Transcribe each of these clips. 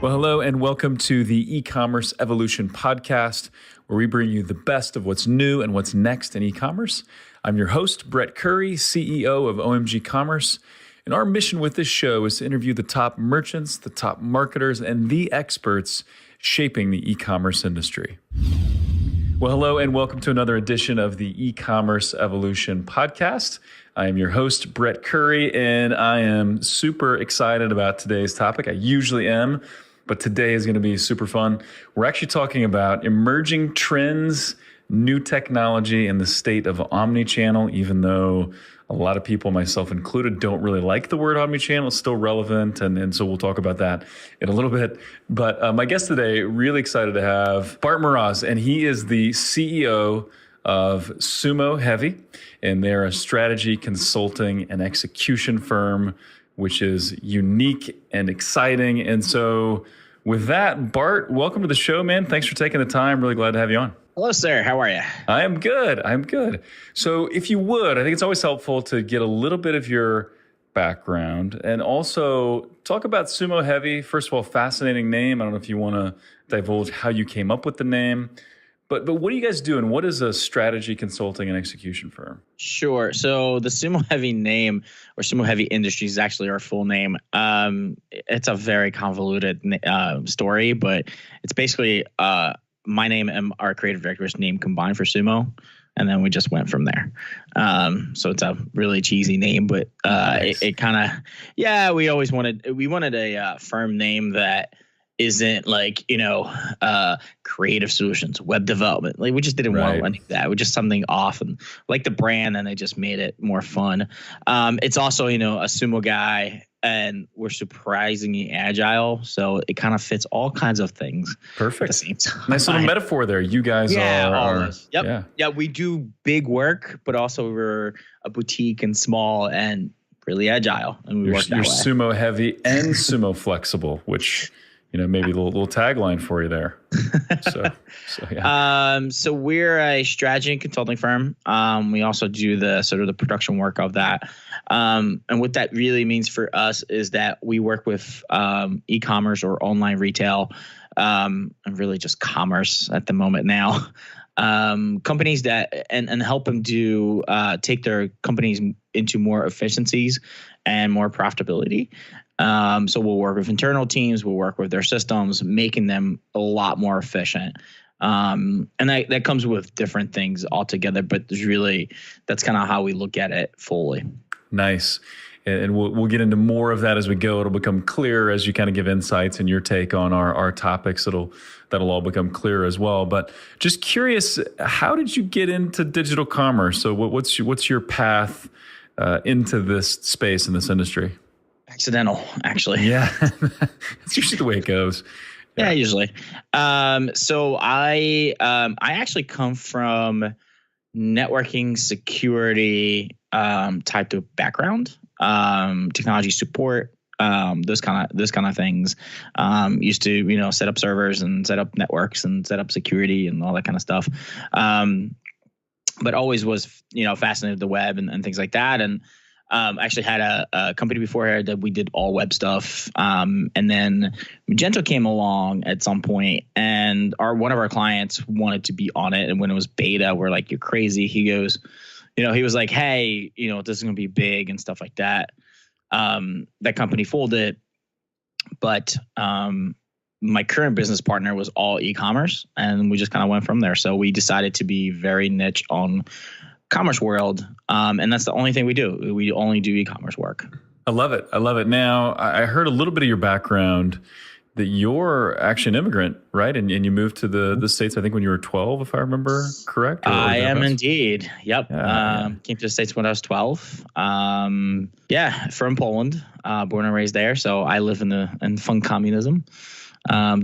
Well, hello and welcome to the e-commerce evolution podcast, where we bring you the best of what's new and what's next in e-commerce. I'm your host, Brett Curry, CEO of OMG Commerce. And our mission with this show is to interview the top merchants, the top marketers, and the experts shaping the e-commerce industry. Well, hello and welcome to another edition of the e-commerce evolution podcast. I am your host, Brett Curry, and I am super excited about today's topic. I usually am, but today is going to be super fun. We're actually talking about emerging trends, new technology, and the state of omnichannel, even though a lot of people, myself included, don't really like the word omnichannel. It's still relevant, and so we'll talk about that in a little bit. But my guest today, really excited to have Bart Mroz, and he is the CEO of SUMO Heavy, and they're a strategy consulting and execution firm, which is unique and exciting. And so with that, Bart, welcome to the show, man. Thanks for taking the time. Really glad to have you on. Hello, sir. How are you? I am good. So if you would, I think it's always helpful to get a little bit of your background and also talk about SUMO Heavy. First of all, fascinating name. I don't know if you want to divulge how you came up with the name. But what do you guys do, and what is a strategy consulting and execution firm? Sure. So the SUMO Heavy name, or SUMO Heavy Industries, is actually our full name. It's a very convoluted story, but it's basically my name and our creative director's name combined for SUMO, and then we just went from there. So it's a really cheesy name, but Nice. it kind of, we wanted a firm name that isn't like, creative solutions, web development. Like we just didn't want any of that. It was just something off and like the brand, and they just made it more fun. It's also, a sumo guy, and we're surprisingly agile. So it kind of fits all kinds of things. Perfect. At the same time. Nice little metaphor there. You guys are. Yep. Yeah, we do big work, but also we're a boutique and small and really agile. And we work that way. You're SUMO heavy and SUMO flexible, which, maybe a little tagline for you there. So yeah. So we're a strategy and consulting firm. We also do the sort of the production work of that. And what that really means for us is that we work with e-commerce or online retail, and really just commerce at the moment now. Companies that and help them do take their companies into more efficiencies and more profitability. So we'll work with internal teams, we'll work with their systems, making them a lot more efficient. And that comes with different things altogether, but that's kind of how we look at it fully. Nice. And we'll get into more of that as we go. It'll become clear as you kind of give insights and your take on our topics. That'll all become clear as well. But just curious, how did you get into digital commerce? So what's your path into this space in this industry? Accidental, actually. Yeah, that's usually the way it goes. Yeah, usually. So I actually come from networking, security type of background, technology support, those kind of things. Used to set up servers and set up networks and set up security and all that kind of stuff. But always was fascinated with the web and things like that. And actually had a company before here that we did all web stuff. And then Magento came along at some point, and one of our clients wanted to be on it. And when it was beta, we're like, "You're crazy." He goes, he was like, "Hey, this is going to be big and stuff like that." That company folded, but my current business partner was all e-commerce, and we just kind of went from there. So we decided to be very niche on commerce world, and that's the only thing we do. We only do e-commerce work. I love it. Now, I heard a little bit of your background, that you're actually an immigrant, right? And you moved to the States, I think, when you were 12, if I remember correct? I am indeed. Yep. Yeah. Came to the States when I was 12. From Poland, born and raised there. So I live in fun communism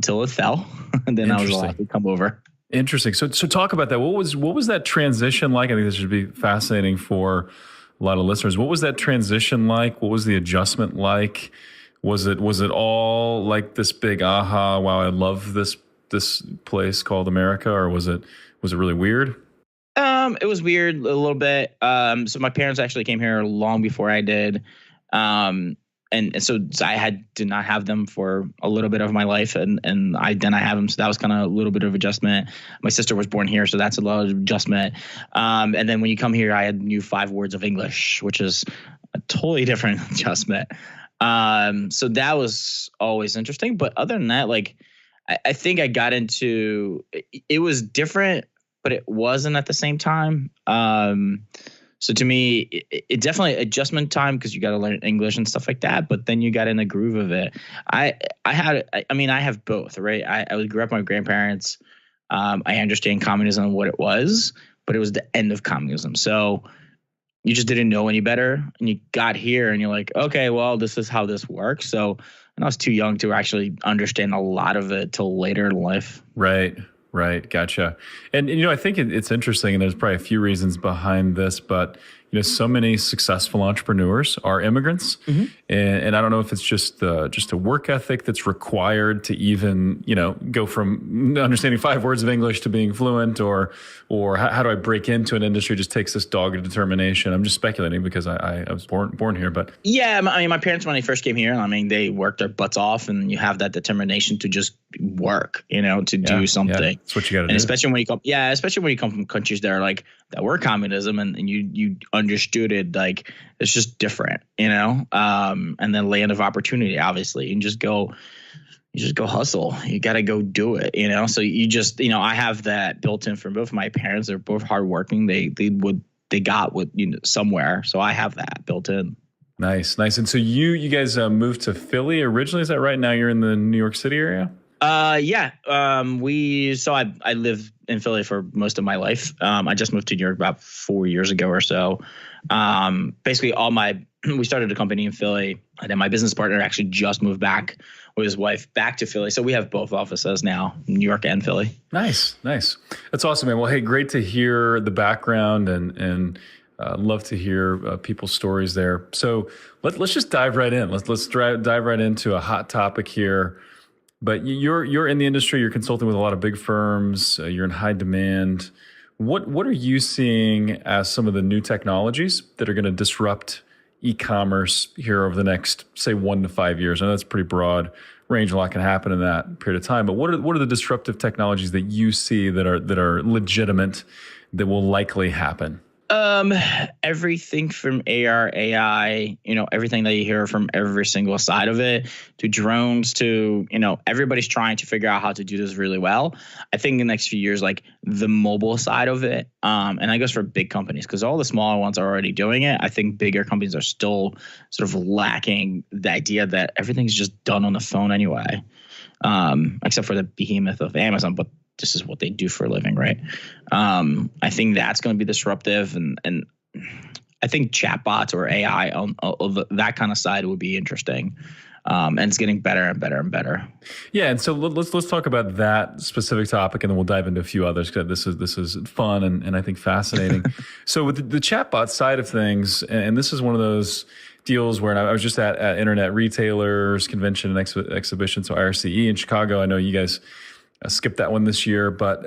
till it fell. And then I was allowed to come over. Interesting. So talk about that. What was that transition like? I think this should be fascinating for a lot of listeners. What was that transition like? What was the adjustment like? Was it all like this big aha, wow, I love this place called America, or was it really weird? It was weird a little bit. So my parents actually came here long before I did. and so I did not have them for a little bit of my life, and I have them. So that was kind of a little bit of adjustment. My sister was born here, so that's a lot of adjustment. And then when you come here, I knew 5 words of English, which is a totally different adjustment. So that was always interesting. But other than that, like, I think I got into it was different, but it wasn't at the same time. So to me, it definitely adjustment time because you got to learn English and stuff like that. But then you got in the groove of it. I have both, right? I grew up with my grandparents. I understand communism and what it was, but it was the end of communism. So you just didn't know any better, and you got here and you're like, okay, well, this is how this works. So, and I was too young to actually understand a lot of it till later in life. Right. Gotcha. And I think it's interesting, and there's probably a few reasons behind this, but so many successful entrepreneurs are immigrants, and I don't know if it's just a work ethic that's required to even go from understanding 5 words of English to being fluent, or how do I break into an industry? It just takes this dogged determination. I'm just speculating because I was born here, but yeah, I mean, my parents, when they first came here, they worked their butts off, and you have that determination to just work, to do something. Yeah, that's what you got to do. And especially when you come from countries that are that were communism, and you understood it, like, it's just different, and then land of opportunity, obviously, and just go hustle. You got to go do it, so you just, I have that built in from both my parents. They're both hardworking. They got what, somewhere. So I have that built in. Nice. And so you guys moved to Philly originally. Is that right? Now you're in the New York City area? Yeah. I lived in Philly for most of my life. I just moved to New York about 4 years ago or so. Basically we started a company in Philly, and then my business partner actually just moved back with his wife back to Philly. So we have both offices now, New York and Philly. Nice. That's awesome, man. Well, hey, great to hear the background, and love to hear people's stories there. So let's just dive right in. Let's dive right into a hot topic here. But you're in the industry. You're consulting with a lot of big firms. You're in high demand. What are you seeing as some of the new technologies that are going to disrupt e-commerce here over the next, say, 1 to 5 years? I know that's a pretty broad range. A lot can happen in that period of time. But what are the disruptive technologies that you see that are legitimate, that will likely happen? Everything from AR, AI, everything that you hear from every single side of it, to drones, to, everybody's trying to figure out how to do this really well. I think in the next few years, like the mobile side of it, and that goes for big companies, because all the smaller ones are already doing it. I think bigger companies are still sort of lacking the idea that everything's just done on the phone anyway, except for the behemoth of Amazon, but this is what they do for a living, right? I think that's going to be disruptive, and I think chatbots or AI on that kind of side would be interesting, and it's getting better and better and better. Yeah, and so let's talk about that specific topic, and then we'll dive into a few others, because this is fun and I think fascinating. So with the chatbot side of things, and this is one of those deals where I was just at Internet Retailers Convention and Exhibition, so IRCE in Chicago. I know you guys skipped that one this year, but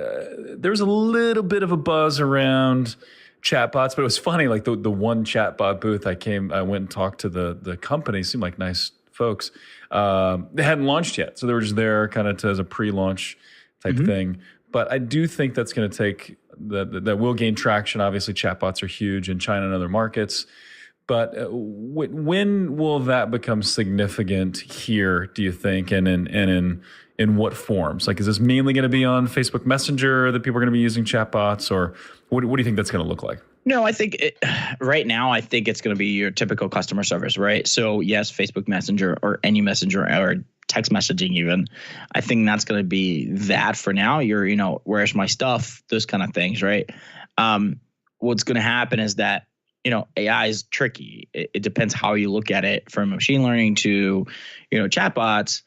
there was a little bit of a buzz around chatbots. But it was funny, like the one chatbot booth I went and talked to the company. Seemed like nice folks. They hadn't launched yet, so they were just there kind of as a pre-launch type thing. But I do think that's going to take that will gain traction. Obviously, chatbots are huge in China and other markets. But when will that become significant here, do you think, and in what forms? Like, is this mainly going to be on Facebook Messenger that people are going to be using chatbots, or what do you think that's going to look like? No, I think right now, I think it's going to be your typical customer service, right? So yes, Facebook Messenger or any messenger or text messaging even. I think that's going to be that for now. Where's my stuff? Those kind of things, right? What's going to happen is that, AI is tricky. It depends how you look at it, from machine learning to, chatbots.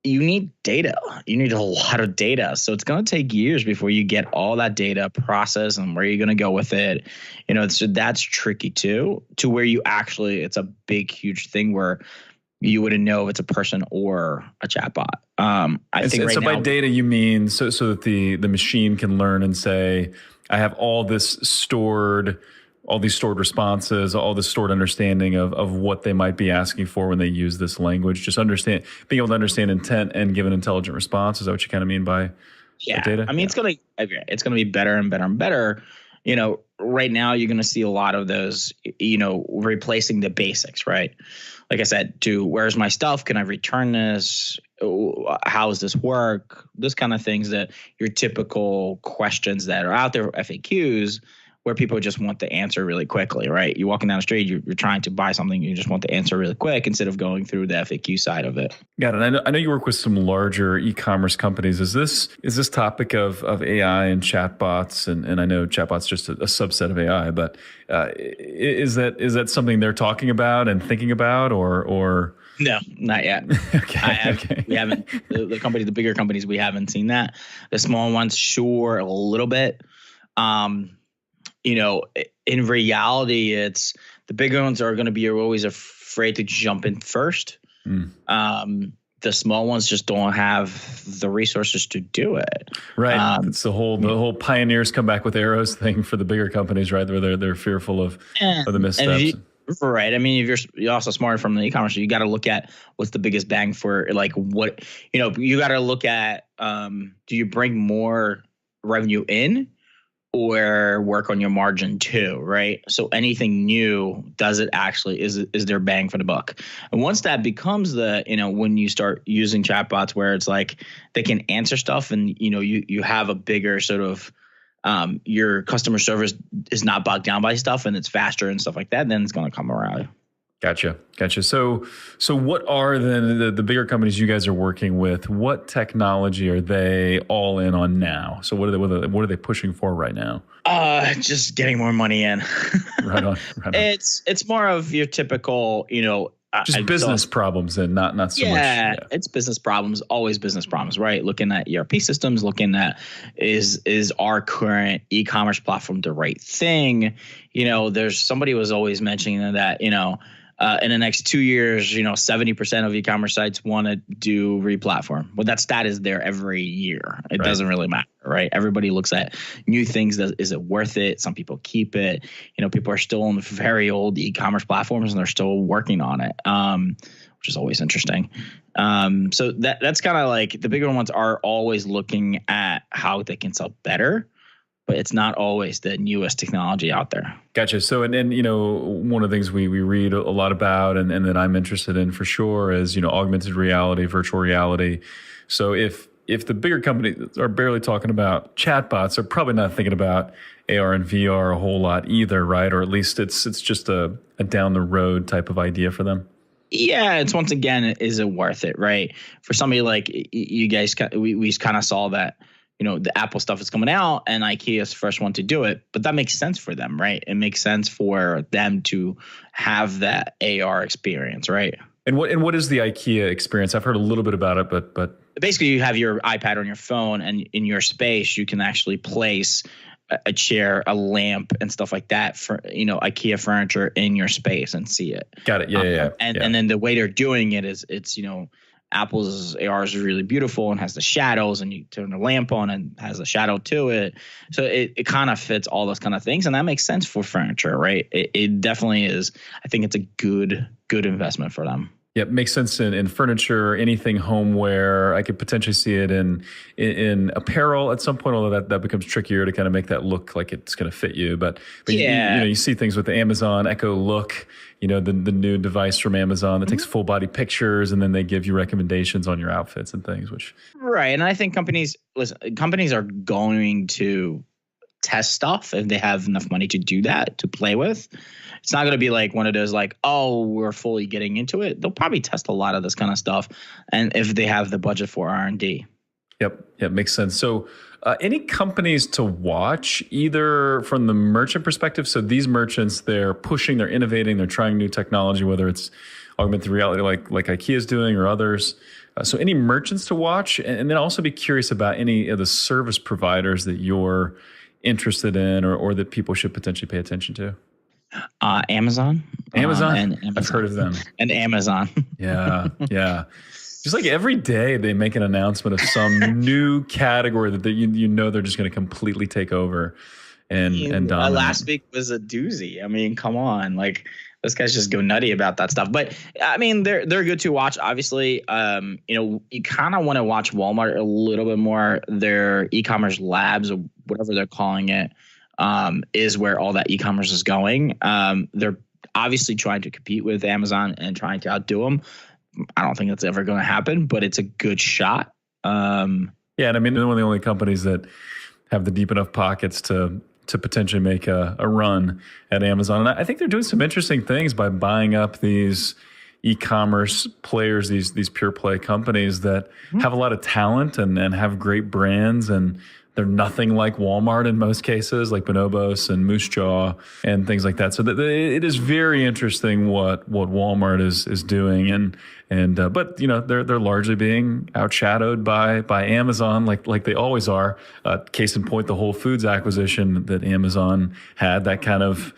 You need data. You need a lot of data. So it's going to take years before you get all that data processed and where you're going to go with it. So that's tricky too, to where you actually, it's a big, huge thing where you wouldn't know if it's a person or a chatbot. I think right so now, by data, you mean so that the machine can learn and say, I have all this stored all these stored responses, all this stored understanding of what they might be asking for when they use this language. Just being able to understand intent and give an intelligent response. Is that what you kind of mean by data? I mean, it's gonna be better and better and better. Right now you're gonna see a lot of those, replacing the basics, right? Like I said, where's my stuff? Can I return this? How does this work? This kind of things, that your typical questions that are out there, FAQs, where people just want the answer really quickly, right? You're walking down the street, you're trying to buy something, you just want the answer really quick instead of going through the FAQ side of it. Got it. I know you work with some larger e-commerce companies. Is this topic of AI and chatbots, and I know chatbots just a subset of AI, but is that something they're talking about and thinking about, or? No, not yet. Okay. We haven't. The bigger companies, we haven't seen that. The small ones, sure, a little bit. In reality, it's the bigger ones are going to be always afraid to jump in first. The small ones just don't have the resources to do it. Right. It's the whole pioneers come back with arrows thing for the bigger companies, right? Where they're fearful of the missteps. Right. I mean, if you're also smart from the e-commerce, you got to look at what's the biggest bang for, like, what, you got to look at, do you bring more revenue in or work on your margin too, right? So anything new, is there bang for the buck? And once that becomes when you start using chatbots where it's like they can answer stuff and, you have a bigger sort of, your customer service is not bogged down by stuff and it's faster and stuff like that, then it's going to come around. Gotcha. So what are the bigger companies you guys are working with? What technology are they all in on now? So what are they pushing for right now? Just getting more money in. Right on. It's more of your typical, just business problems and not so much. Yeah, it's business problems, always business problems, right? Looking at ERP systems, looking at is our current e-commerce platform the right thing? There's somebody was always mentioning that, in the next 2 years, 70% of e-commerce sites want to do re-platform. Well, that stat is there every year. It doesn't really matter, right? Everybody looks at new things. Is it worth it? Some people keep it. People are still on very old e-commerce platforms and they're still working on it, which is always interesting. So that's kind of like the bigger ones are always looking at how they can sell better, but it's not always the newest technology out there. Gotcha. So, and one of the things we read a lot about and that I'm interested in for sure is, augmented reality, virtual reality. So if the bigger companies are barely talking about chatbots, they're probably not thinking about AR and VR a whole lot either, right? Or at least it's just a down the road type of idea for them. Yeah, it's once again, is it worth it, right? For somebody like you guys, we kind of saw that, the Apple stuff is coming out and IKEA is the first one to do it, but that makes sense for them, right? It makes sense for them to have that AR experience, right? And what is the IKEA experience? I've heard a little bit about it, but basically you have your iPad on your phone and in your space, you can actually place a chair, a lamp and stuff like that for, IKEA furniture in your space and see it. Got it. Yeah. And then the way they're doing it is it's, Apple's AR is really beautiful and has the shadows and you turn the lamp on and has a shadow to it. So it kind of fits all those kind of things. And that makes sense for furniture, right? It definitely is. I think it's a good investment for them. Yeah, it makes sense in furniture, anything homeware. I could potentially see it in apparel at some point, although that becomes trickier to kind of make that look like it's going to fit you. But yeah. You see things with the Amazon Echo Look, the new device from Amazon that takes full body pictures and then they give you recommendations on your outfits and things. Right, and I think companies are going to test stuff if they have enough money to do that, to play with. It's not going to be like one of those like, oh, we're fully getting into it. They'll probably test a lot of this kind of stuff, and if they have the budget for R&D. Yep, makes sense. So any companies to watch, either from the merchant perspective, so these merchants, they're pushing, they're innovating, they're trying new technology, whether it's augmented reality like IKEA is doing or others. So any merchants to watch, and then also be curious about any of the service providers that you're interested in or that people should potentially pay attention to. Amazon. I've heard of them. And Amazon. Yeah. Just like every day they make an announcement of some new category that they're just going to completely take over. and dominant. Last week was a doozy. I mean, come on, like those guys just go nutty about that stuff. But I mean, they're good to watch. Obviously, you kind of want to watch Walmart a little bit more. Their e-commerce labs, or whatever they're calling it, is where all that e-commerce is going. They're obviously trying to compete with Amazon and trying to outdo them. I don't think that's ever going to happen, but it's a good shot. And I mean, they're one of the only companies that have the deep enough pockets to potentially make a run at Amazon. And I think they're doing some interesting things by buying up these e-commerce players, these pure play companies that have a lot of talent and have great brands, and they're nothing like Walmart in most cases, like Bonobos and Moose Jaw and things like that. So it is very interesting what Walmart is doing, but they're largely being outshadowed by Amazon, like they always are. Case in point, the Whole Foods acquisition that Amazon had, that kind of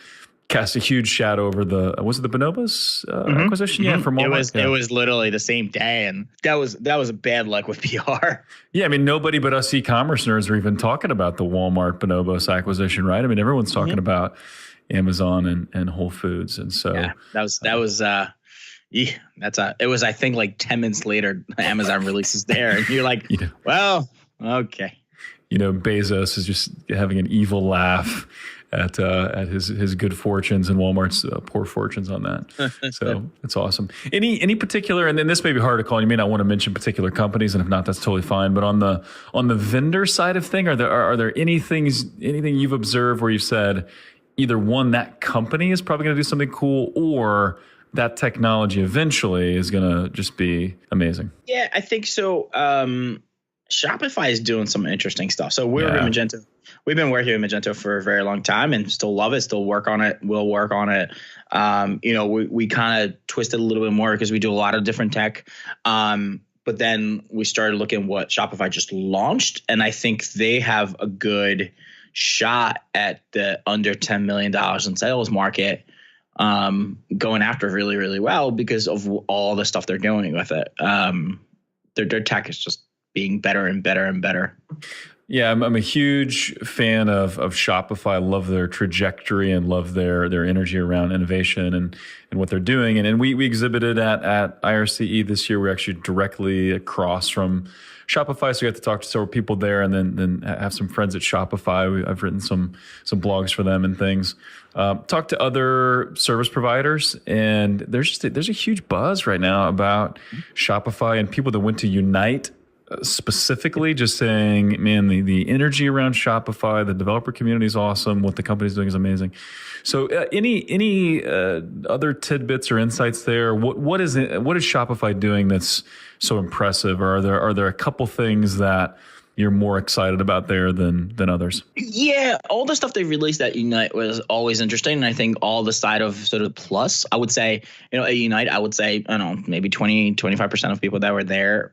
cast a huge shadow over the Bonobos acquisition? Yeah, from Walmart. It was literally the same day, and that was a bad luck with PR. Yeah, I mean, nobody but us e-commerce nerds are even talking about the Walmart Bonobos acquisition, right? I mean, everyone's talking about Amazon and Whole Foods, and so it was I think like 10 minutes later, Amazon releases there, and you're like, well, okay. Bezos is just having an evil laugh at his good fortunes and Walmart's poor fortunes on that. So it's awesome. Any particular, and then this may be hard to call, you may not want to mention particular companies, and if not, that's totally fine. But on the vendor side of thing, are there anything you've observed where you've said either one, that company is probably going to do something cool, or that technology eventually is going to just be amazing? Yeah, I think so. Shopify is doing some interesting stuff. So we're with Magento. We've been working with Magento for a very long time and still love it, still work on it. We'll work on it. We kind of twisted a little bit more because we do a lot of different tech. But then we started looking what Shopify just launched, and I think they have a good shot at the under $10 million in sales market, going after really, really well because of all the stuff they're doing with it. Their tech is just being better and better and better. Yeah, I'm a huge fan of Shopify. I love their trajectory and love their energy around innovation and what they're doing. And we exhibited at IRCE this year. We're actually directly across from Shopify, so we got to talk to several people there, and then have some friends at Shopify. I've written some blogs for them and things. Talk to other service providers, and there's a huge buzz right now about Shopify and people that went to Unite. Specifically, just saying, man, the energy around Shopify, the developer community is awesome. What the company's doing is amazing. So, any other tidbits or insights there? What is Shopify doing that's so impressive? Or are there a couple things that you're more excited about there than others? Yeah, all the stuff they released at Unite was always interesting. And I think all the side of sort of plus, I would say, at Unite, I would say, I don't know, maybe 20-25% of people that were there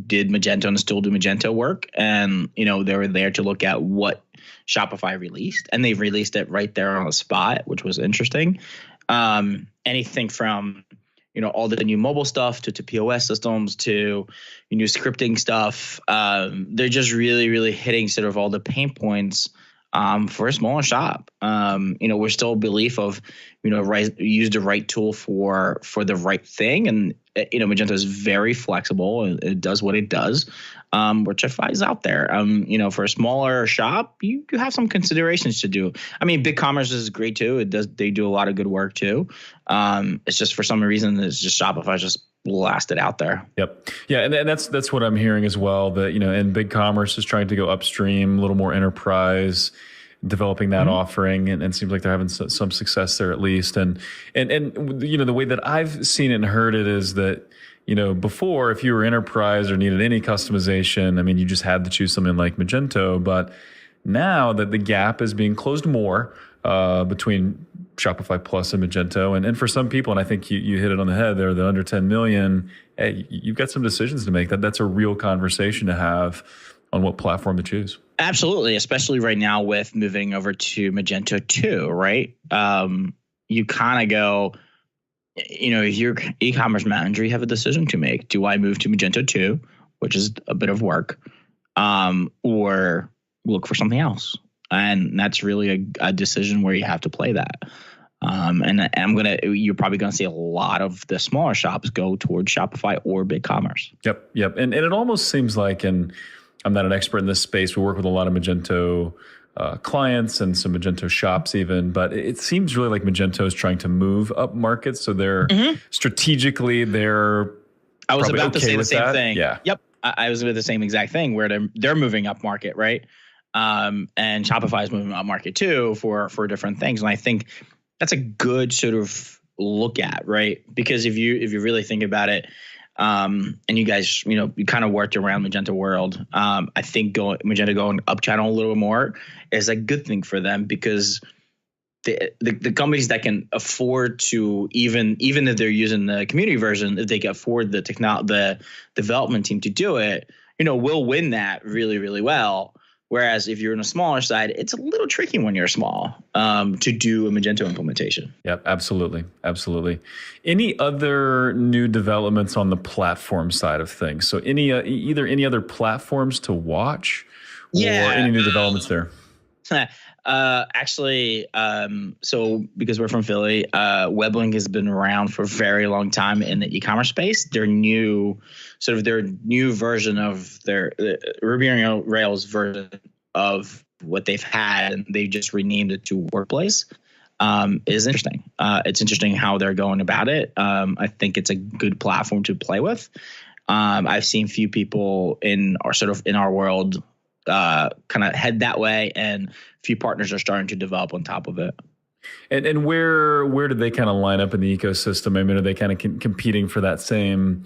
did Magento and still do Magento work. And, they were there to look at what Shopify released, and they released it right there on the spot, which was interesting. Anything from all the new mobile stuff to POS systems to new scripting stuff. They're just really, really hitting sort of all the pain points for a smaller shop. We're still a belief of, use the right tool for the right thing. And, Magento is very flexible. It does what it does, which Shopify is out there. For a smaller shop, you have some considerations to do. I mean, BigCommerce is great too. They do a lot of good work too. It's just for some reason, it's just Shopify just blasted out there. Yep. Yeah. And that's what I'm hearing as well, that, and BigCommerce is trying to go upstream, a little more enterprise, developing that offering, and seems like they're having some success there at least. And the way that I've seen it and heard it is that, before, if you were enterprise or needed any customization, I mean, you just had to choose something like Magento. But now that the gap is being closed more between Shopify Plus and Magento, and for some people, and I think you hit it on the head there, the under 10 million, hey, you've got some decisions to make. That's a real conversation to have on what platform to choose. Absolutely, especially right now with moving over to Magento 2, right? You kind of go, if you're e-commerce manager, you have a decision to make. Do I move to Magento 2, which is a bit of work, or look for something else? And that's really a decision where you have to play that. You're probably going to see a lot of the smaller shops go towards Shopify or BigCommerce. Yep. And it almost seems like, and I'm not an expert in this space, we work with a lot of Magento clients and some Magento shops even, but it seems really like Magento is trying to move up market. So they're strategically, I was about to say the same thing. Yeah. Yep. I was with the same exact thing where they're moving up market, right? And Shopify is moving up market too for different things. And I think that's a good sort of look at, right? Because if you really think about it, and you guys, you kind of worked around Magento world. I think Magento going up channel a little bit more is a good thing for them, because the companies that can afford to, even if they're using the community version, if they can afford the development team to do it, will win that really, really well. Whereas if you're in a smaller side, it's a little tricky when you're small to do a Magento implementation. Yep, absolutely. Any other new developments on the platform side of things? So either any other platforms to watch or any new developments there? Actually, so because we're from Philly, Weblink has been around for a very long time in the e-commerce space. Their new version of their Ruby on Rails version of what they've had, and they just renamed it to Workplace, is interesting. It's interesting how they're going about it. I think it's a good platform to play with. I've seen few people in our world kind of head that way, and a few partners are starting to develop on top of it. And where do they kind of line up in the ecosystem? I mean, are they kind of competing for that same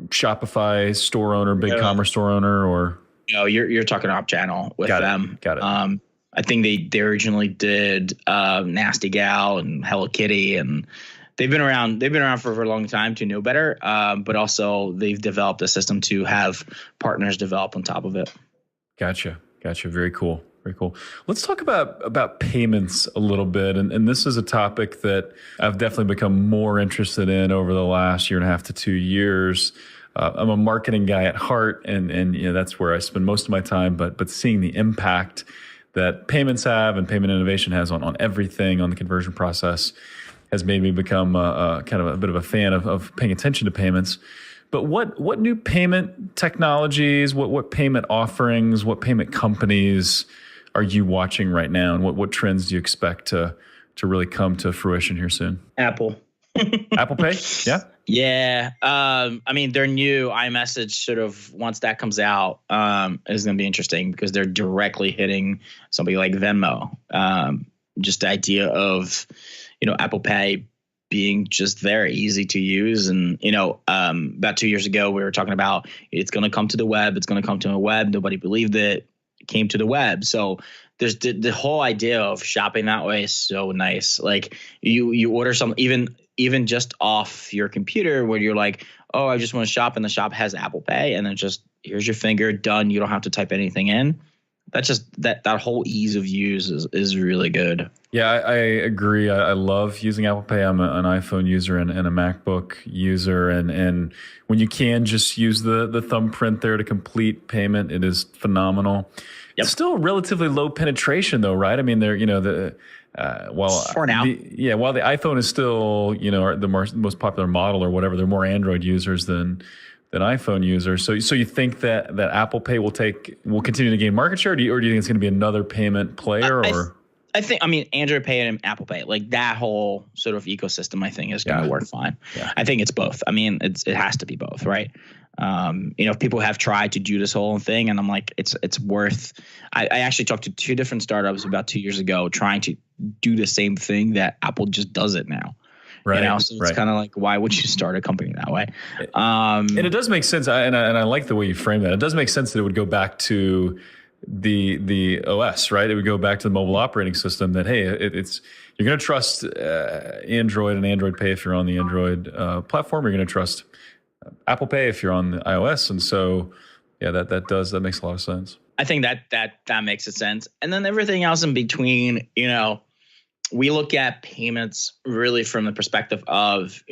Shopify store owner, BigCommerce store owner, or? No, you're talking op channel with them. Got it. I think they originally did Nasty Gal and Hello Kitty, and they've been around for a long time to know better. But also they've developed a system to have partners develop on top of it. Gotcha. Very cool. Let's talk about payments a little bit. And this is a topic that I've definitely become more interested in over the last 1.5 to 2 years. I'm a marketing guy at heart, and that's where I spend most of my time. But seeing the impact that payments have and payment innovation has on everything, on the conversion process, has made me become kind of a bit of a fan of paying attention to payments. But what new payment technologies, what payment offerings, what payment companies are you watching right now, and what trends do you expect to really come to fruition here soon? Apple. Apple Pay? Yeah. Yeah. I mean, their new iMessage sort of, once that comes out, is going to be interesting because they're directly hitting somebody like Venmo. Just the idea of, Apple Pay being just very easy to use. And, about 2 years ago, we were talking about it's going to come to the web. It's going to come to the web. Nobody believed it. It came to the web. So there's the whole idea of shopping that way is so nice. Like you order something, even just off your computer, where you're like, oh, I just want to shop, and the shop has Apple Pay, and then just here's your finger, done. You don't have to type anything in. That's just that whole ease of use is really good. Yeah, I agree. I love using Apple Pay. I'm an iPhone user and a MacBook user, and when you can just use the thumbprint there to complete payment, it is phenomenal. Yep. It's still relatively low penetration, though, right? I mean, for now, while the iPhone is still the most popular model or whatever, there are more Android users than iPhone users. So you think that Apple Pay will continue to gain market share, or do you think it's going to be another payment player? I think Android Pay and Apple Pay, like that whole sort of ecosystem, I think is going to work fine. Yeah. I think it's both. I mean, it has to be both, right? People have tried to do this whole thing, and I'm like, it's worth. I actually talked to 2 different startups about 2 years ago trying to do the same thing that Apple just does it now. Right. So it's kind of like, why would you start a company that way? And it does make sense. And I like the way you frame that. It does make sense that it would go back to the OS, right? It would go back to the mobile operating system that, hey, you're going to trust Android and Android Pay if you're on the Android platform. You're going to trust Apple Pay if you're on the iOS. And so, yeah, that makes a lot of sense. I think that makes sense. And then everything else in between, we look at payments really from the perspective of,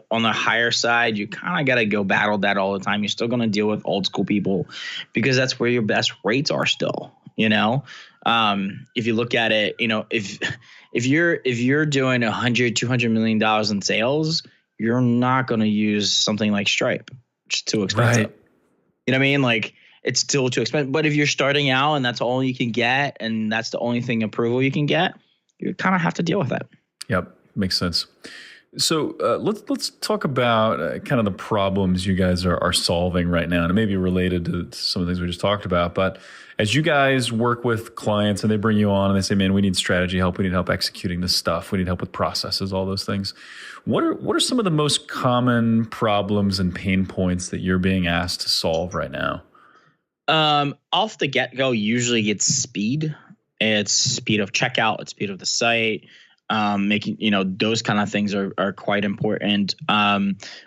on the higher side, you kind of got to go battle that all the time. You're still going to deal with old school people because that's where your best rates are still. If you look at it, if you're doing $100-200 million in sales, you're not going to use something like Stripe. It's too expensive. Right. You know what I mean? Like, it's still too expensive. But if you're starting out and that's all you can get, and that's the only thing approval you can get, you kind of have to deal with it. Yep, makes sense. So let's talk about kind of the problems you guys are solving right now, and it may be related to some of the things we just talked about. But as you guys work with clients and they bring you on and they say, "Man, we need strategy help. We need help executing this stuff. We need help with processes, all those things." What are some of the most common problems and pain points that you're being asked to solve right now? Off the get-go, usually it's speed. It's speed of checkout. It's speed of the site. Making, those kind of things are quite important.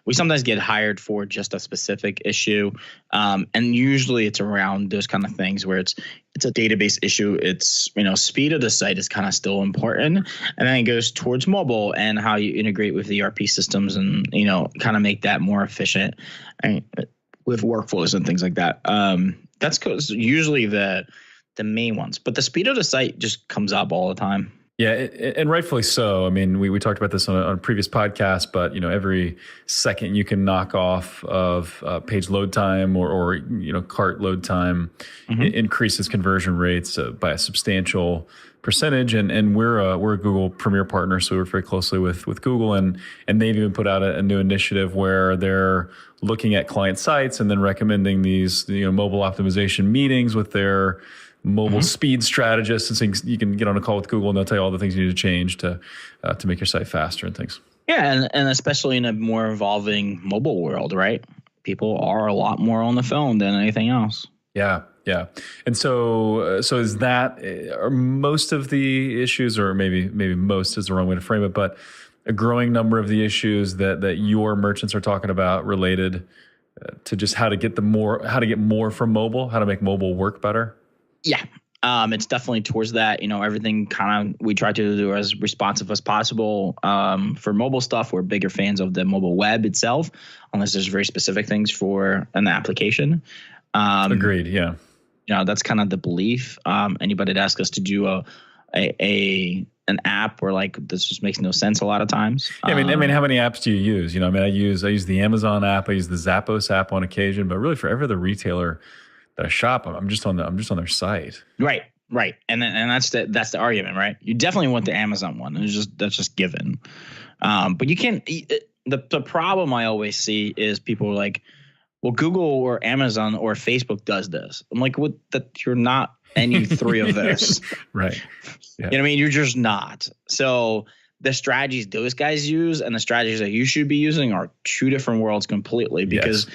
We sometimes get hired for just a specific issue. And usually it's around those kind of things where it's a database issue. It's, speed of the site is kind of still important. And then it goes towards mobile and how you integrate with the ERP systems and, kind of make that more efficient with workflows and things like that. That's usually the main ones. But the speed of the site just comes up all the time. Yeah, and rightfully so. I mean, we talked about this on a previous podcast, but every second you can knock off of page load time or cart load time increases conversion rates by a substantial percentage. And we're a Google Premier partner, so we work very closely with Google, and they've even put out a new initiative where they're looking at client sites and then recommending these mobile optimization meetings with their mobile speed strategists, and things. You can get on a call with Google and they'll tell you all the things you need to change to make your site faster and things. Yeah, and especially in a more evolving mobile world, right? People are a lot more on the phone than anything else. Yeah. And so is that, are most of the issues, or maybe most is the wrong way to frame it, but a growing number of the issues that your merchants are talking about related to just how to get more from mobile, how to make mobile work better? Yeah, it's definitely towards that. Everything kind of we try to do as responsive as possible. For mobile stuff, we're bigger fans of the mobile web itself, unless there's very specific things for an application. Agreed. Yeah. That's kind of the belief. Anybody that asks us to do an app where this just makes no sense a lot of times. Yeah, I mean, how many apps do you use? I use the Amazon app, I use the Zappos app on occasion, but really for every other retailer that I shop, I'm just on their site. Right. And that's the argument, right? You definitely want the Amazon one. That's just given. But you can't. The problem I always see is people are like, well, Google or Amazon or Facebook does this. I'm like, what? That you're not any three of those. Right. You Yeah. know what I mean? You're just not. So the strategies those guys use and the strategies that you should be using are two different worlds completely, because,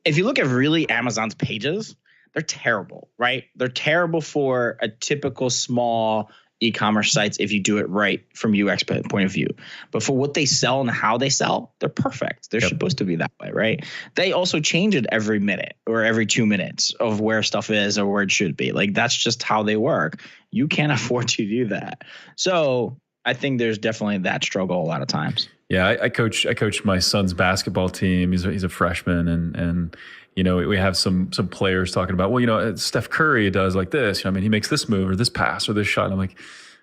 if you look at really Amazon's pages, they're terrible, right? They're terrible for a typical small e-commerce sites if you do it right from UX point of view. But for what they sell and how they sell, they're perfect. They're supposed to be that way, right? They also change it every minute or every 2 minutes of where stuff is or where it should be. That's just how they work. You can't afford to do that. So I think there's definitely that struggle a lot of times. Yeah, I coach my son's basketball team. He's a freshman, and we have some players talking about, well, Steph Curry does like this. He makes this move or this pass or this shot. And I'm like,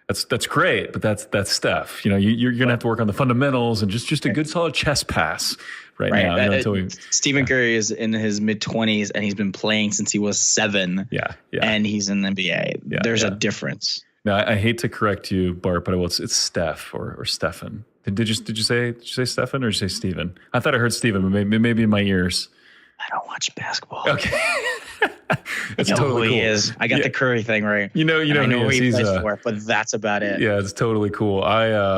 that's great, but that's Steph. You're gonna have to work on the fundamentals and just a good solid chest pass right now. Until Stephen Curry is in his mid-20s and he's been playing since he was 7. Yeah. And he's in the NBA. There's a difference. Now, I hate to correct you, Bart, but it's Steph or Stefan. Did you say Stefan or did you say Steven? I thought I heard Steven, but maybe in my ears. I don't watch basketball. Okay. That's totally cool. He is. I got the Curry thing right. I know who he plays for, but that's about it. Yeah, it's totally cool.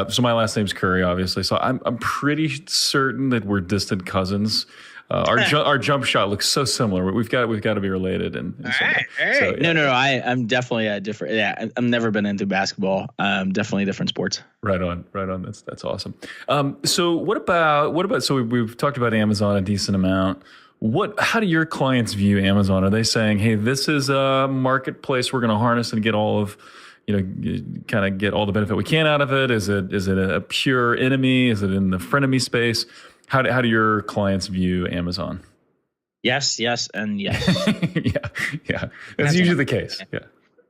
So my last name's Curry, obviously. So I'm pretty certain that we're distant cousins. Our jump shot looks so similar. We've got to be related. All right. So, yeah. No. I'm definitely a different. Yeah, I've never been into basketball. Definitely different sports. Right on. That's awesome. So what about? So we've talked about Amazon a decent amount. How do your clients view Amazon? Are they saying, hey, this is a marketplace we're going to harness and get all of, kind of get all the benefit we can out of it? Is it a pure enemy? Is it in the frenemy space? How do your clients view Amazon? Yes, yes, and yes. Yeah. That's usually the case. Yeah.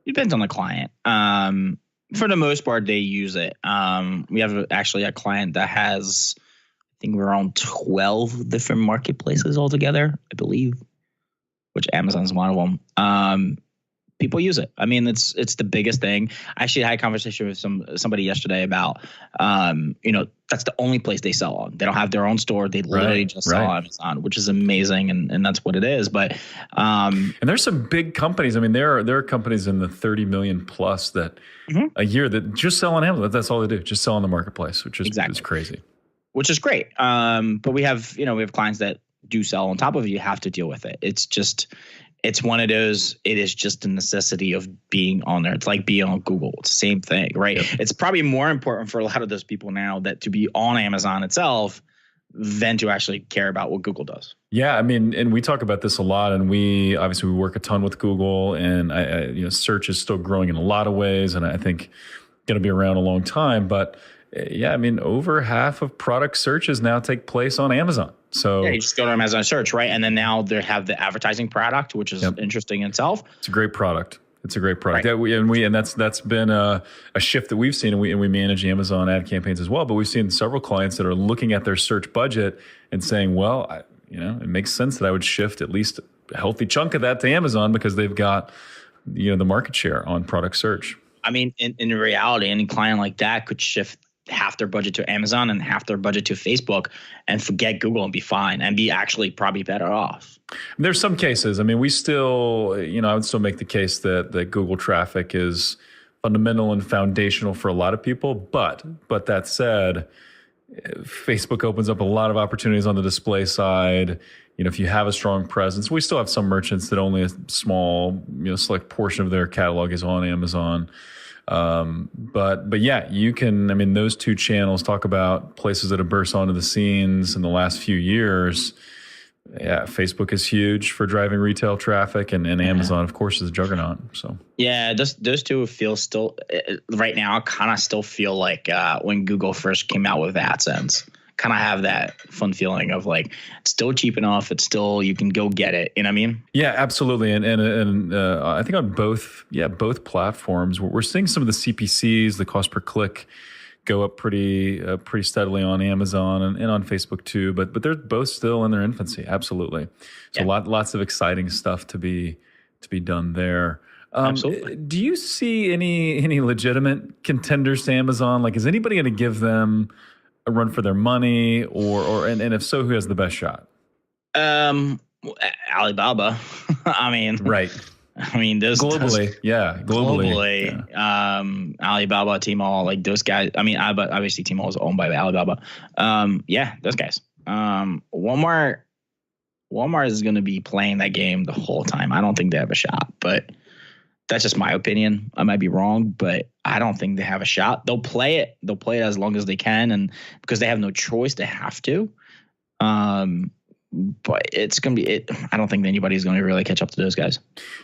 It depends on the client. For the most part, they use it. We have actually a client that has, I think we're on 12 different marketplaces altogether, I believe, which Amazon's one of them. People use it. I mean, it's the biggest thing. I actually had a conversation with somebody yesterday about, that's the only place they sell on. They don't have their own store. They literally just sell on Amazon, which is amazing, and that's what it is. But and there's some big companies. I mean, there are companies in the 30 million plus that a year that just sell on Amazon. That's all they do, just sell on the marketplace, which is crazy. Which is great. But we have clients that do sell on top of it. You have to deal with it. It's one of those, it is just a necessity of being on there. It's like being on Google. It's the same thing, right? Yep. It's probably more important for a lot of those people now that to be on Amazon itself than to actually care about what Google does. Yeah, I mean, and we talk about this a lot, and we work a ton with Google, and search is still growing in a lot of ways, and I think going to be around a long time. But yeah, I mean, over half of product searches now take place on Amazon. So yeah, you just go to Amazon search, right? And then now they have the advertising product, which is interesting in itself. It's a great product. Right. Yeah, that's been a shift that we've seen, and we manage Amazon ad campaigns as well. But we've seen several clients that are looking at their search budget and saying, well, it makes sense that I would shift at least a healthy chunk of that to Amazon because they've got the market share on product search. I mean, in reality, any client like that could shift half their budget to Amazon and half their budget to Facebook and forget Google and be fine and be actually probably better off. There's some cases. I mean, we still, I would still make the case that Google traffic is fundamental and foundational for a lot of people. But that said, Facebook opens up a lot of opportunities on the display side. If you have a strong presence, we still have some merchants that only a small, select portion of their catalog is on Amazon. But yeah, you can, I mean, those two channels, talk about places that have burst onto the scenes in the last few years. Yeah, Facebook is huge for driving retail traffic, and Amazon, of course, is a juggernaut. So yeah, those two feel still right now. Kind of still feel like when Google first came out with AdSense. Kind of have that fun feeling of like it's still cheap enough. It's still, you can go get it. You know what I mean? Yeah, absolutely. And I think on both platforms, we're seeing some of the CPCs, the cost per click, go up pretty steadily on Amazon and on Facebook too. But they're both still in their infancy. Absolutely. So lots of exciting stuff to be done there. Absolutely. Do you see any legitimate contenders to Amazon? Like, is anybody going to give them a run for their money, and if so, who has the best shot? Alibaba. I mean, right. I mean, globally. Alibaba, Tmall, like those guys. I mean, obviously Tmall is owned by Alibaba. Those guys. Walmart is going to be playing that game the whole time. I don't think they have a shot, but that's just my opinion. I might be wrong, but I don't think they have a shot. They'll play it. They'll play it as long as they can, and because they have no choice, they have to. But it's going to be it. I don't think anybody's going to really catch up to those guys.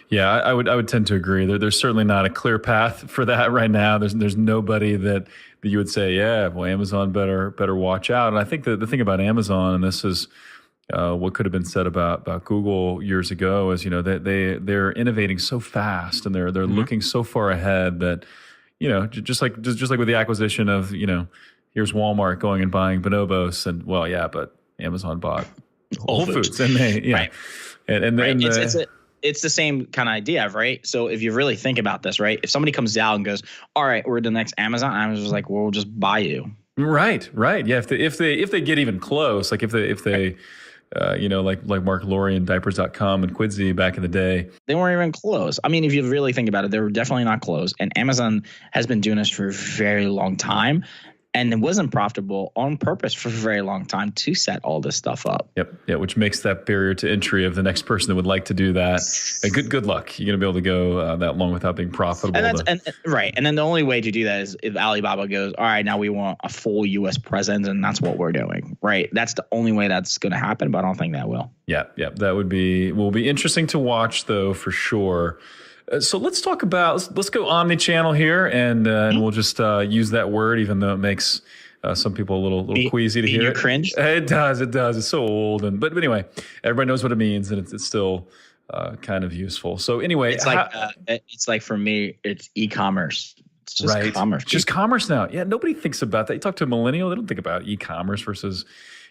Yeah, I would tend to agree. There's certainly not a clear path for that right now. There's nobody that you would say, yeah, well, Amazon better watch out. And I think the thing about Amazon, and this is what could have been said about Google years ago, is they're innovating so fast and they're looking so far ahead that just like with the acquisition of here's Walmart going and buying Bonobos, and but Amazon bought Whole Foods, and right. and right. It's the same kind of idea, right? So if you really think about this, right, if somebody comes out and goes, all right, we're the next Amazon, I'm just like, well, we'll just buy you. Right. Yeah. If they get even close, like if they like Mark Laurie and Diapers.com and Quidsy back in the day. They weren't even close. I mean, if you really think about it, they were definitely not close. And Amazon has been doing this for a very long time. And it wasn't profitable on purpose for a very long time to set all this stuff up. Yep. Yeah, which makes that barrier to entry of the next person that would like to do that. Good luck. You're going to be able to go that long without being profitable. Right. And then the only way to do that is if Alibaba goes, all right, now we want a full U.S. presence, and that's what we're doing. Right. That's the only way that's going to happen, but I don't think that will. Yeah. That will be interesting to watch, though, for sure. So let's go omnichannel here, and we'll just use that word, even though it makes Some people a little queasy to hear it. Cringe. It does. It's so old, but anyway, everybody knows what it means, and it's still kind of useful. So anyway, it's like for me, it's e-commerce. It's just commerce. Just commerce now. Yeah, nobody thinks about that. You talk to a millennial, they don't think about e-commerce versus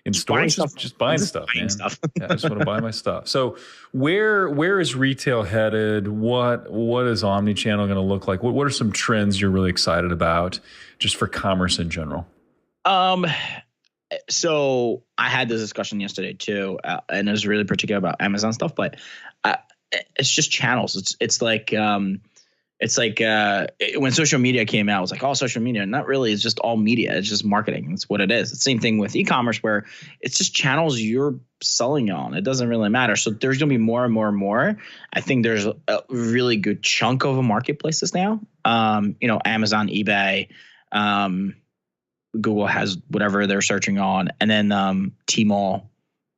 in stores. Just buying stuff, man. Yeah, I just want to buy my stuff. So where is retail headed? What is omnichannel going to look like? What are some trends you're really excited about just for commerce in general? So I had this discussion yesterday too, and it was really particular about Amazon stuff, but it's just channels. It's like when social media came out, it was like, oh, social media. Not really. It's just all media. It's just marketing. It's what it is. It's the same thing with e-commerce, where it's just channels you're selling on. It doesn't really matter. So there's going to be more and more and more. I think there's a really good chunk of marketplaces now. Amazon, eBay, Google has whatever they're searching on, and then Tmall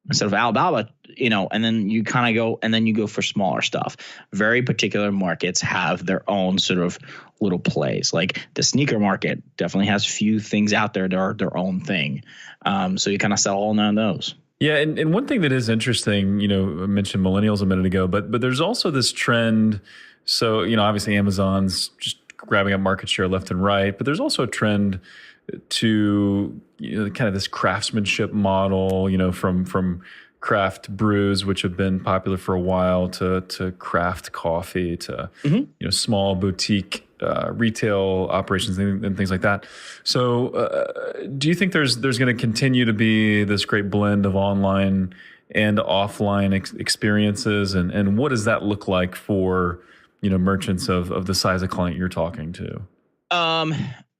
instead of Alibaba, and then you kind of go, and then you go for smaller stuff. Very particular markets have their own sort of little plays. Like the sneaker market definitely has few things out there that are their own thing. So you kind of sell all on those. Yeah, and one thing that is interesting, I mentioned millennials a minute ago, but there's also this trend. So, obviously Amazon's just grabbing up market share left and right, but there's also a trend to kind of this craftsmanship model, from craft brews, which have been popular for a while, to craft coffee, to small boutique retail operations and things like that. So, do you think there's going to continue to be this great blend of online and offline experiences, and what does that look like for merchants of the size of client you're talking to?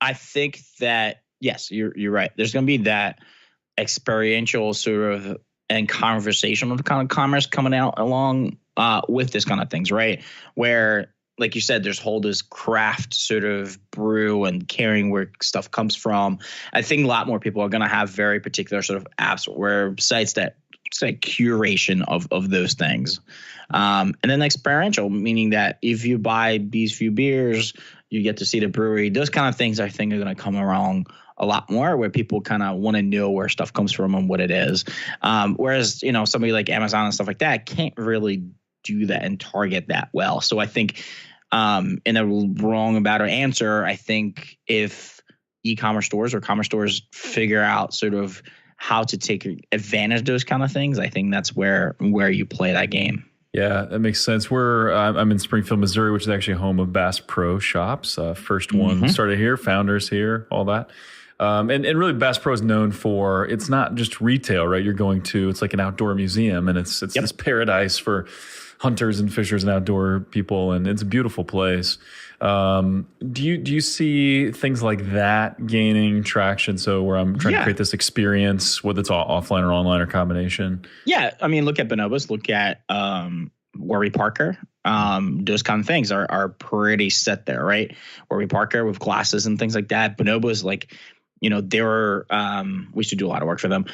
I think that, yes, you're right. There's going to be that experiential sort of and conversational kind of commerce coming out along with this kind of things, right? Where, like you said, there's this craft sort of brew and caring where stuff comes from. I think a lot more people are going to have very particular sort of apps or sites that say curation of those things. And then experiential, meaning that if you buy these few beers, you get to see the brewery. Those kind of things I think are going to come along a lot more, where people kind of want to know where stuff comes from and what it is. Whereas, somebody like Amazon and stuff like that can't really do that and target that well. So I think in a wrong about answer, I think if e-commerce stores or commerce stores figure out sort of how to take advantage of those kind of things, I think that's where you play that game. Yeah, that makes sense. I'm in Springfield, Missouri, which is actually home of Bass Pro Shops. First one started here, founders here, all that. And really Bass Pro is known for, it's not just retail, right? You're going to, it's like an outdoor museum, and it's this paradise for hunters and fishers and outdoor people, and it's a beautiful place. Do you see things like that gaining traction? So where I'm trying to create this experience, whether it's offline or online or combination? Yeah. I mean, look at Bonobos, look at Warby Parker. Those kind of things are pretty set there, right? Warby Parker with glasses and things like that. Bonobos, they were, we used to do a lot of work for them.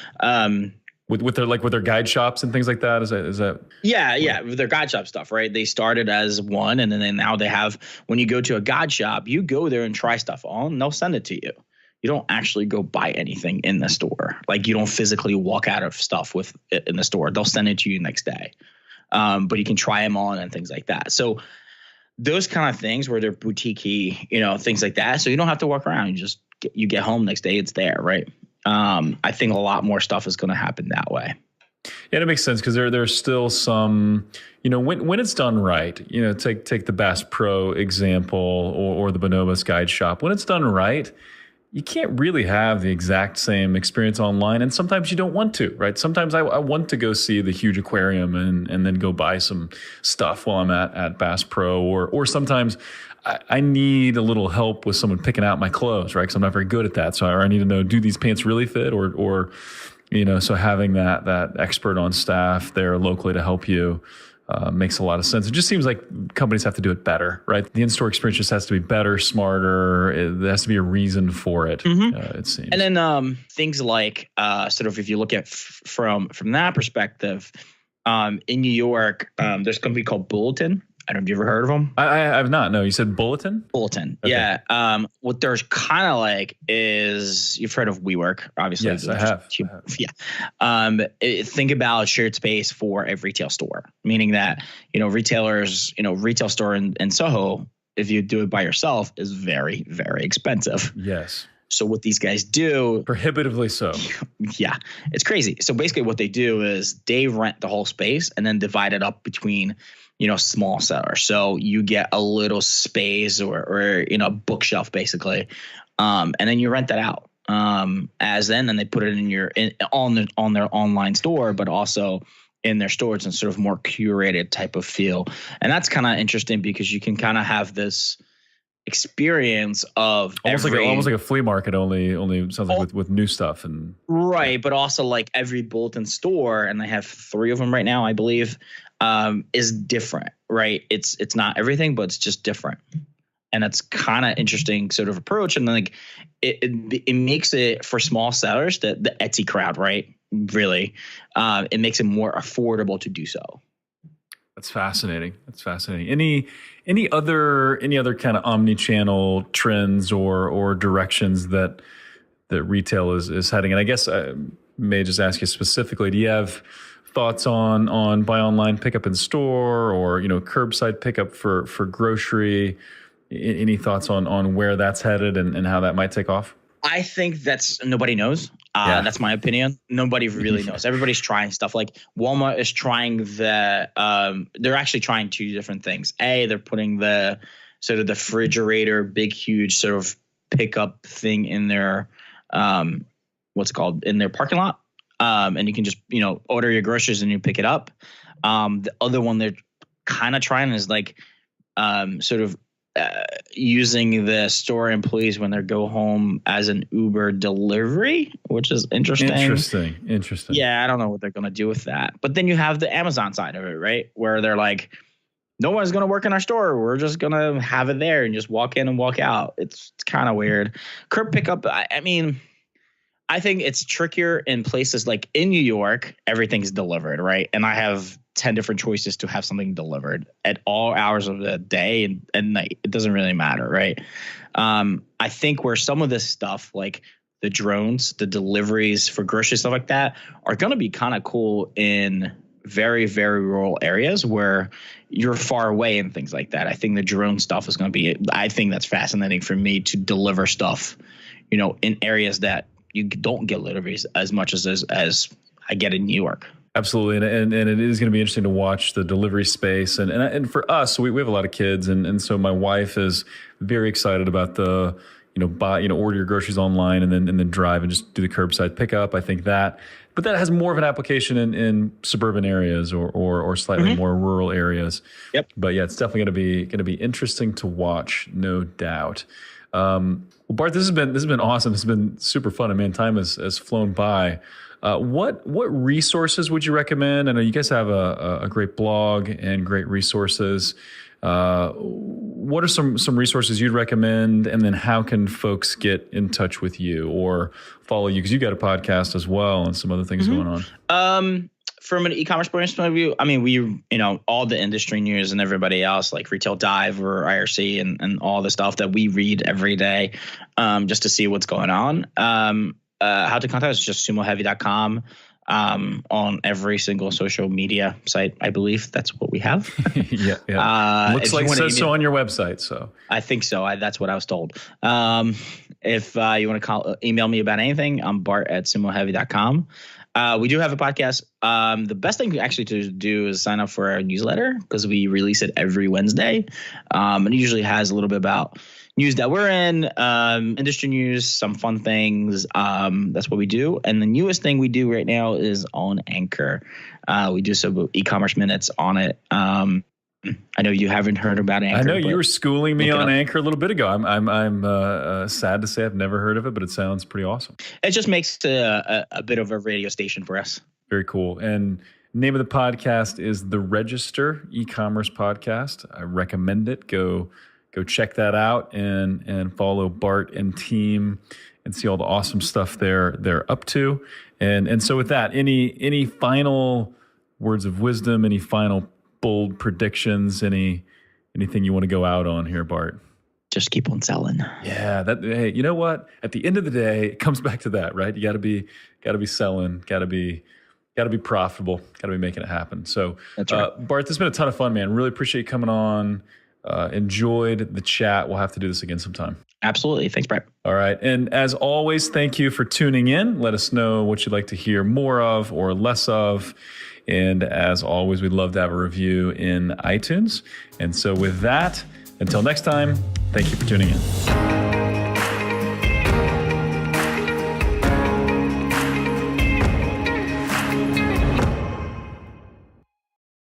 With their guide shops and things like that? Is that? Yeah. With their guide shop stuff, right? They started as one, and then now they have, when you go to a guide shop, you go there and try stuff on, and they'll send it to you. You don't actually go buy anything in the store. Like, you don't physically walk out of stuff with it in the store. They'll send it to you next day. But you can try them on and things like that. So those kind of things where they're boutique-y, things like that. So you don't have to walk around. You get home next day, it's there, right? I think a lot more stuff is going to happen that way. Yeah, it makes sense, because there's still some, when it's done right, take the Bass Pro example or the Bonobos guide shop. When it's done right, you can't really have the exact same experience online, and sometimes you don't want to, right? Sometimes I want to go see the huge aquarium and then go buy some stuff while I'm at Bass Pro, or sometimes I need a little help with someone picking out my clothes, right? Because I'm not very good at that. So I need to know, do these pants really fit, or so having that expert on staff there locally to help you makes a lot of sense. It just seems like companies have to do it better, right? The in-store experience just has to be better, smarter. There has to be a reason for it, it seems. And then things like sort of, if you look at from that perspective, in New York, there's a company called Bulletin. I don't know if you ever heard of them. I've not. No, you said Bulletin? Bulletin. Okay. Yeah. What there's kind of like is, you've heard of WeWork, obviously. Yes, I have. Yeah. Think about shared space for a retail store, meaning that, retailers, retail store in Soho, if you do it by yourself, is very, very expensive. Yes. So what these guys do, prohibitively so. Yeah, it's crazy. So basically what they do is they rent the whole space and then divide it up between, small sellers. So you get a little space or bookshelf basically. And then you rent that out. And they put it on their online store, but also in their stores and sort of more curated type of feel. And that's kind of interesting because you can kind of have this experience of almost like a flea market, only sounds like with new stuff and right, but also like every Bulletin store, and they have 3 of them right now, I believe, is different, right? It's not everything, but it's just different, and that's kind of interesting sort of approach. And then like it makes it for small sellers, the Etsy crowd, right? Really, it makes it more affordable to do so. That's fascinating. Any other kind of omni-channel trends or directions that retail is heading? And I guess I may just ask you specifically, do you have thoughts on buy online, pick up in store, or curbside pickup for grocery? Any thoughts on where that's headed and how that might take off? I think nobody knows. That's my opinion. Nobody really knows. Everybody's trying stuff. Like Walmart is trying they're actually trying 2 different things. They're putting the sort of the refrigerator, big, huge sort of pickup thing in their, in their parking lot. And you can just, order your groceries and you pick it up. The other one they're kind of trying is like, using the store employees when they go home as an Uber delivery, which is interesting. Interesting. Yeah, I don't know what they're going to do with that. But then you have the Amazon side of it, right? Where they're like, no one's going to work in our store. We're just going to have it there and just walk in and walk out. It's kind of weird. Curb pickup, I mean, I think it's trickier in places like in New York, everything's delivered, right? And I have 10 different choices to have something delivered at all hours of the day and night. It doesn't really matter, right? I think where some of this stuff, like the drones, the deliveries for groceries, stuff like that, are going to be kind of cool in very, very rural areas where you're far away and things like that. I think the drone stuff is going to be, I think that's fascinating for me to deliver stuff, in areas that you don't get deliveries as much as I get in New York. Absolutely, and it is going to be interesting to watch the delivery space, and for us, we have a lot of kids, and so my wife is very excited about the order your groceries online and then drive and just do the curbside pickup. I think that, but that has more of an application in suburban areas or slightly more rural areas. Yep. But yeah, it's definitely going to be interesting to watch, no doubt. Well, Bart, this has been awesome. This has been super fun. I mean, time has flown by. What resources would you recommend? I know you guys have a great blog and great resources. What are some resources you'd recommend? And then how can folks get in touch with you or follow you? Because you got a podcast as well and some other things going on. From an e-commerce point of view, I mean, we, all the industry news and everybody else, like Retail Dive or IRCE and all the stuff that we read every day, just to see what's going on. How to contact us is just sumoheavy.com, on every single social media site. I believe that's what we have. Yeah. Looks like it says so on your website. So I think so. That's what I was told. If you want to email me about anything, I'm Bart@sumoheavy.com. We do have a podcast. The best thing actually to do is sign up for our newsletter because we release it every Wednesday. And it usually has a little bit about news that we're in, industry news, some fun things. That's what we do. And the newest thing we do right now is on Anchor. We do some e-commerce minutes on it. I know you haven't heard about Anchor. I know you were schooling me on Anchor a little bit ago. I'm sad to say I've never heard of it, but it sounds pretty awesome. It just makes a bit of a radio station for us. Very cool. And name of the podcast is The Register E-commerce Podcast. I recommend it. Go check that out and follow Bart and team and see all the awesome stuff they're up to. And so with that, any final words of wisdom, any final bold predictions, any anything you want to go out on here, Bart? Just keep on selling. Yeah, hey, you know what? At the end of the day, it comes back to that, right? You got to be selling, got to be profitable, got to be making it happen. So, That's right. Bart, this has been a ton of fun, man. Really appreciate you coming on. Enjoyed the chat. We'll have to do this again sometime. Absolutely. Thanks, Brett. All right. And as always, thank you for tuning in. Let us know what you'd like to hear more of or less of. And as always, we'd love to have a review in iTunes. And so with that, until next time, thank you for tuning in.